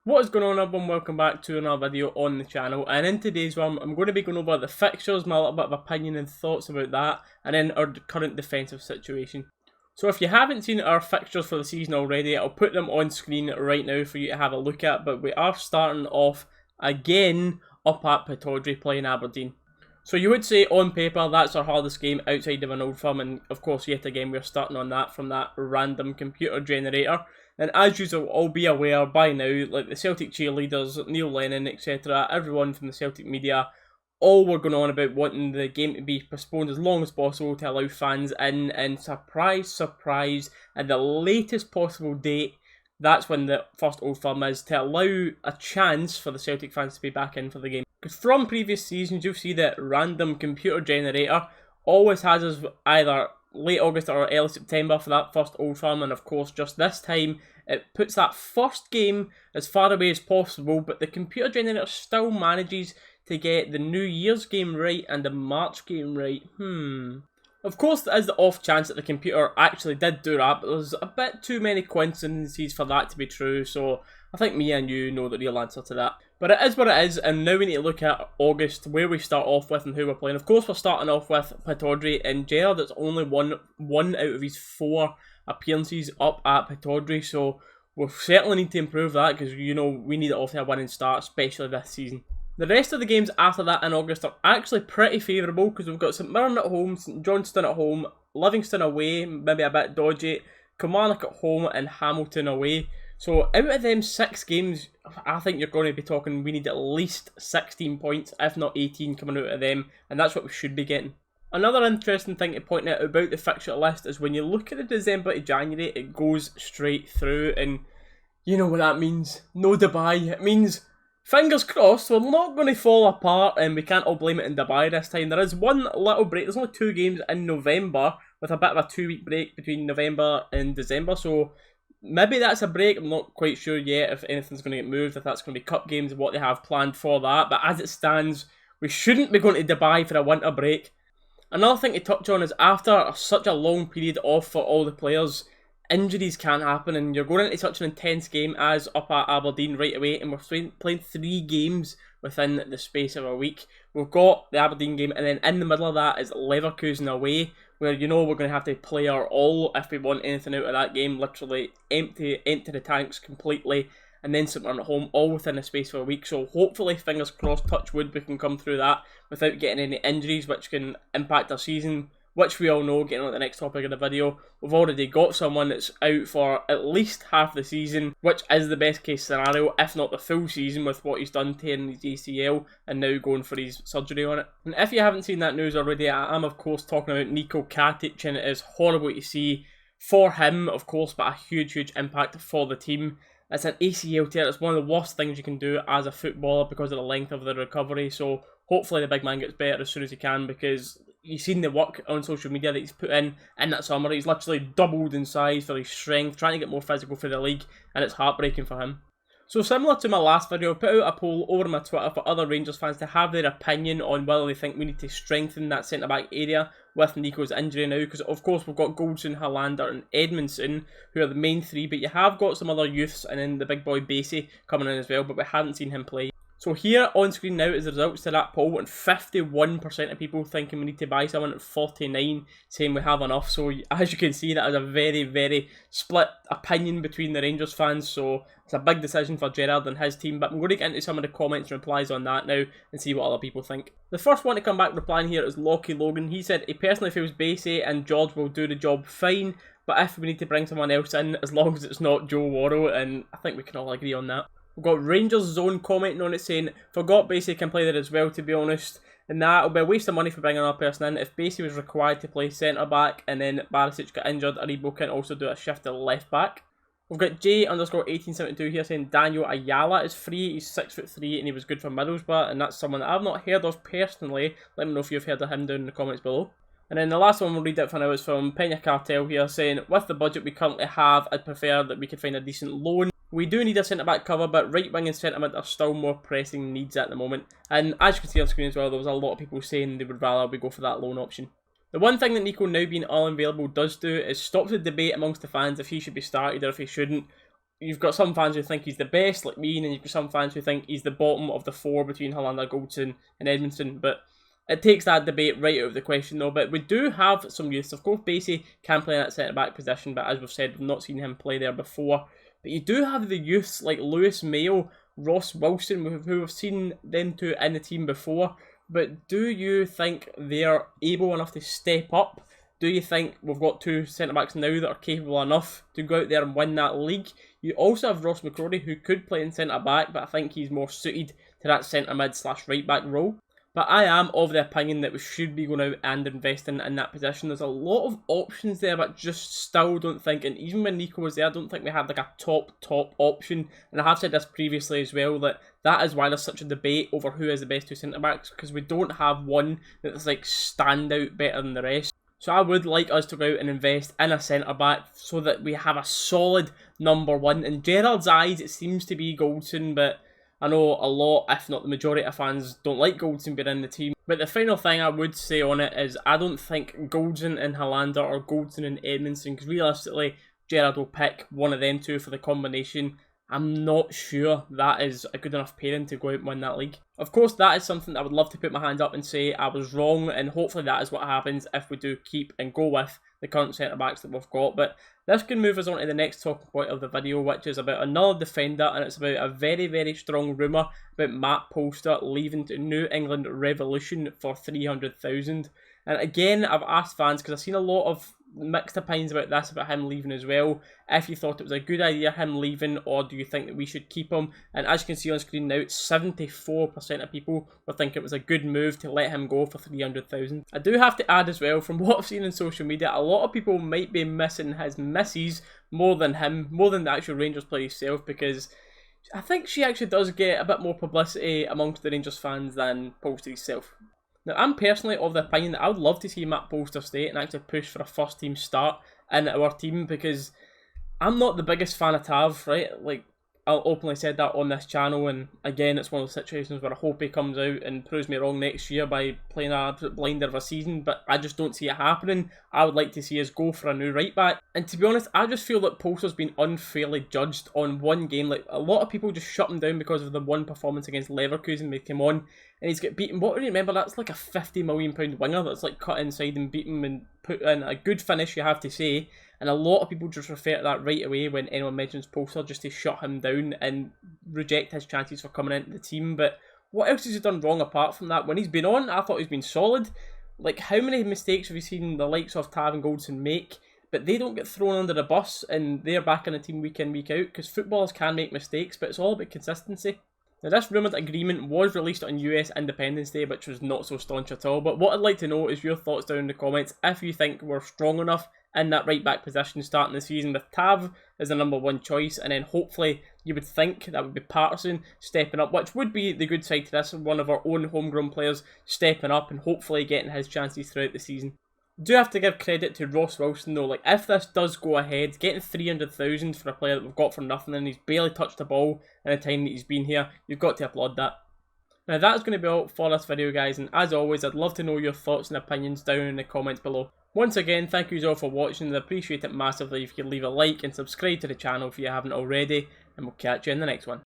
What is going on, everyone? Welcome back to another video on the channel, and in today's one I'm going to be going over the fixtures, my little bit of opinion and thoughts about that, and then our current defensive situation. So if you haven't seen our fixtures for the season already, I'll put them on screen right now for you to have a look at, but we are starting off again up at Pittodrie playing Aberdeen. So you would say on paper that's our hardest game outside of an Oldfirm, and of course yet again we're starting on that from that random computer generator. And as usual, all be aware by now, like the Celtic cheerleaders, Neil Lennon, etc., everyone from the Celtic media, all were going on about wanting the game to be postponed as long as possible to allow fans in, and surprise, surprise, at the latest possible date, that's when the first Old Firm is, to allow a chance for the Celtic fans to be back in for the game. Because from previous seasons, you'll see that random computer generator always has us either late August or early September for that first Old Firm, and of course just this time it puts that first game as far away as possible, but the computer generator still manages to get the New Year's game right and the March game right. Of course, there is the off chance that the computer actually did do that, but there's a bit too many coincidences for that to be true, so I think me and you know the real answer to that. But it is what it is, and now we need to look at August, where we start off with and who we're playing. Of course, we're starting off with Pittodrie, and Gerard has only won one out of his 4 appearances up at Pittodrie, so we'll certainly need to improve that, because you know we need it off to a winning start, especially this season. The rest of the games after that in August are actually pretty favourable, because we've got St Mirren at home, St Johnstone at home, Livingston away, maybe a bit dodgy, Kilmarnock at home, and Hamilton away. So out of them 6 games, I think you're going to be talking we need at least 16 points, if not 18 coming out of them, and that's what we should be getting. Another interesting thing to point out about the fixture list is when you look at the December to January, it goes straight through, and you know what that means. No Dubai. It means, fingers crossed, we're not going to fall apart, and we can't all blame it in Dubai this time. There is one little break. There's only 2 games in November, with a bit of a 2-week break between November and December, so maybe that's a break. I'm not quite sure yet if anything's going to get moved, if that's going to be cup games and what they have planned for that, but as it stands, we shouldn't be going to Dubai for a winter break. Another thing to touch on is after such a long period off for all the players, injuries can happen, and you're going into such an intense game as up at Aberdeen right away, and we're playing 3 games within the space of a week. We've got the Aberdeen game, and then in the middle of that is Leverkusen away, where you know we're going to have to play our all if we want anything out of that game, literally empty the tanks completely, and then St Mirren at home, all within the space of a week. So hopefully, fingers crossed, touch wood, we can come through that without getting any injuries which can impact our season, which we all know, getting on to the next topic of the video, we've already got someone that's out for at least half the season, which is the best case scenario, if not the full season, with what he's done tearing his ACL and now going for his surgery on it. And if you haven't seen that news already, I am of course talking about Niko Katic, and it is horrible to see for him, of course, but a huge impact for the team. It's an ACL tear. It's one of the worst things you can do as a footballer because of the length of the recovery, so hopefully the big man gets better as soon as he can, because you've seen the work on social media that he's put in that summer. He's literally doubled in size for his strength, trying to get more physical for the league, and it's heartbreaking for him. So similar to my last video, I put out a poll over my Twitter for other Rangers fans to have their opinion on whether they think we need to strengthen that centre-back area with Nico's injury now, because of course we've got Goldson, Hollander and Edmondson, who are the main 3, but you have got some other youths, and then the big boy Basie coming in as well, but we haven't seen him play. So here on screen now is the results to that poll, and 51% of people thinking we need to buy someone, and 49% saying we have enough. So as you can see, that is a very split opinion between the Rangers fans, so it's a big decision for Gerard and his team, but I'm going to get into some of the comments and replies on that now and see what other people think. The first one to come back replying here is Lockie Logan. He said he personally feels Basie and George will do the job fine, but if we need to bring someone else in, as long as it's not Joe Worrell, and I think we can all agree on that. We've got Rangers Zone commenting on it saying, forgot Basie can play there as well, to be honest, and that will be a waste of money for bringing another person in. If Basie was required to play centre back and then Barisic got injured, Aribo can also do a shift to left back. We've got J_1872 here saying Daniel Ayala is free. He's 6'3" and he was good for Middlesbrough, and that's someone that I've not heard of personally. Let me know if you've heard of him down in the comments below. And then the last one we'll read out for now is from Pena Cartel here saying, with the budget we currently have, I'd prefer that we could find a decent loan. We do need a centre-back cover, but right wing and centre mid are still more pressing needs at the moment. And as you can see on screen as well, there was a lot of people saying they would rather we go for that loan option. The one thing that Nico now being unavailable does do is stop the debate amongst the fans if he should be started or if he shouldn't. you've got some fans who think he's the best, like me, and then you've got some fans who think he's the bottom of the four between Hollander, Goldson and Edmondson, but it takes that debate right out of the question though. But we do have some youths. Of course, Basie can play in that centre-back position, but as we've said, we've not seen him play there before. But you do have the youths like Lewis Mayo, Ross Wilson, who we've seen them two in the team before. But do you think they're able enough to step up? Do you think we've got two centre-backs now that are capable enough to go out there and win that league? You also have Ross McCrory, who could play in centre-back, but I think he's more suited to that centre-mid / right-back role. But I am of the opinion that we should be going out and investing in that position. There's a lot of options there, but just still don't think, and even when Nico was there, I don't think we had like a top option. And I have said this previously as well, that is why there's such a debate over who is the best two centre-backs, because we don't have one that's like stand out better than the rest. So I would like us to go out and invest in a centre-back so that we have a solid number one. In Gerrard's eyes, it seems to be Goldson, but I know a lot, if not the majority of fans, don't like Goldson being in the team. But the final thing I would say on it is I don't think Goldson and Hollander or Goldson and Edmondson, because realistically, Gerrard will pick one of them two for the combination. I'm not sure that is a good enough pairing to go out and win that league. Of course, that is something that I would love to put my hands up and say I was wrong, and hopefully that is what happens if we do keep and go with the current centre-backs that we've got. But this can move us on to the next talking point of the video, which is about another defender, and it's about a very strong rumour about Matt Polster leaving to New England Revolution for 300,000. And again, I've asked fans, because I've seen a lot of mixed opinions about this, about him leaving as well, if you thought it was a good idea him leaving, or do you think that we should keep him? And as you can see on screen now, 74% of people will think it was a good move to let him go for 300,000. I do have to add as well, from what I've seen on social media, a lot of people might be missing his missus more than him, more than the actual Rangers player himself, because I think she actually does get a bit more publicity amongst the Rangers fans than Polster himself. Now, I'm personally of the opinion that I would love to see Matt Polster stay and actually push for a first team start in our team, because I'm not the biggest fan of Tav, right? Like, I'll openly said that on this channel, and again, it's one of those situations where I hope he comes out and proves me wrong next year by playing an absolute blinder of a season, but I just don't see it happening. I would like to see us go for a new right back, and to be honest, I just feel that Polster's been unfairly judged on one game. Like, a lot of people just shut him down because of the one performance against Leverkusen they came on, and he's got beaten. What do you remember? That's like a £50 million winger that's like cut inside and beat him and put in a good finish, you have to say. And a lot of people just refer to that right away when anyone mentions Polster, just to shut him down and reject his chances for coming into the team. But what else has he done wrong apart from that? When he's been on, I thought he's been solid. Like, how many mistakes have you seen the likes of Tav and Goldson make? But they don't get thrown under the bus and they're back in the team week in, week out, because footballers can make mistakes, but it's all about consistency. Now, this rumoured agreement was released on US Independence Day, which was not so staunch at all. But what I'd like to know is your thoughts down in the comments, if you think we're strong enough in that right back position starting the season with Tav as the number one choice, and then hopefully you would think that would be Patterson stepping up, which would be the good side to this, one of our own homegrown players stepping up and hopefully getting his chances throughout the season. Do have to give credit to Ross Wilson though. Like, if this does go ahead, getting 300,000 for a player that we've got for nothing and he's barely touched the ball in the time that he's been here, you've got to applaud that. Now, that's going to be all for this video, guys, and as always, I'd love to know your thoughts and opinions down in the comments below. Once again, thank you all for watching. I appreciate it massively if you could leave a like and subscribe to the channel if you haven't already, and we'll catch you in the next one.